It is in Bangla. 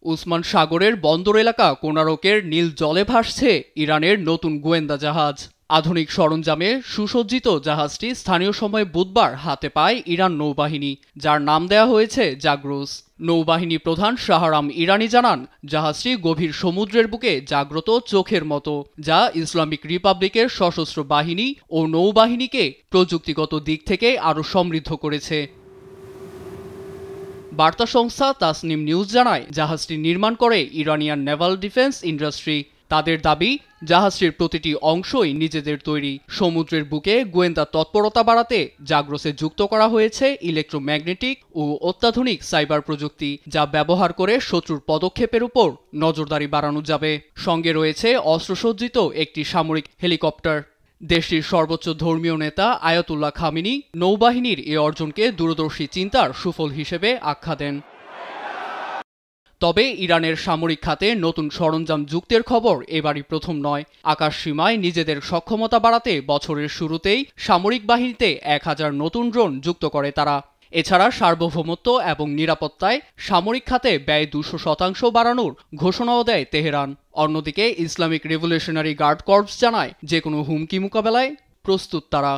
ওসমান সাগরের বন্দর এলাকা কোনারকের নীল জলে ভাসছে ইরানের নতুন গোয়েন্দা জাহাজ। আধুনিক সরঞ্জামে সুসজ্জিত জাহাজটি স্থানীয় সময় বুধবার হাতে পায় ইরান নৌবাহিনী, যার নাম দেয়া হয়েছে জাগ্রোস। নৌবাহিনী প্রধান শাহরাম ইরানি জানান, জাহাজটি গভীর সমুদ্রের বুকে জাগ্রত চোখের মতো, যা ইসলামিক রিপাবলিকের সশস্ত্র বাহিনী ও নৌবাহিনীকে প্রযুক্তিগত দিক থেকে আরও সমৃদ্ধ করেছে। বার্তা সংস্থা তাসনিম নিউজ জানায়, জাহাজটি নির্মাণ করে ইরানিয়ান নেভাল ডিফেন্স ইন্ডাস্ট্রি। তাদের দাবি, জাহাজটির প্রতিটি অংশই নিজেদের তৈরি। সমুদ্রের বুকে গোয়েন্দা তৎপরতা বাড়াতে জাগ্রোসে যুক্ত করা হয়েছে ইলেকট্রোম্যাগনেটিক ও অত্যাধুনিক সাইবার প্রযুক্তি, যা ব্যবহার করে শত্রুর পদক্ষেপের উপর নজরদারি বাড়ানো যাবে। সঙ্গে রয়েছে অস্ত্রসজ্জিত একটি সামরিক হেলিকপ্টার। দেশটির সর্বোচ্চ ধর্মীয় নেতা আয়াতুল্লাহ খামেনি নৌবাহিনীর এ অর্জনকে দূরদর্শী চিন্তার সুফল হিসেবে আখ্যা দেন। তবে ইরানের সামরিক খাতে নতুন সরঞ্জাম যুক্তের খবর এবারই প্রথম নয়। আকাশ সীমায় নিজেদের সক্ষমতা বাড়াতে বছরের শুরুতেই সামরিক বাহিনীতে 1000 নতুন ড্রোন যুক্ত করে তারা। এছাড়া সার্বভৌমত্ব এবং নিরাপত্তায় সামরিক খাতে ব্যয় 200% বাড়ানোর ঘোষণাও দেয় তেহরান। অন্যদিকে ইসলামিক রেভলিউশনারি গার্ড কর্পস জানায়, যে কোনো হুমকি মোকাবেলায় প্রস্তুত তারা।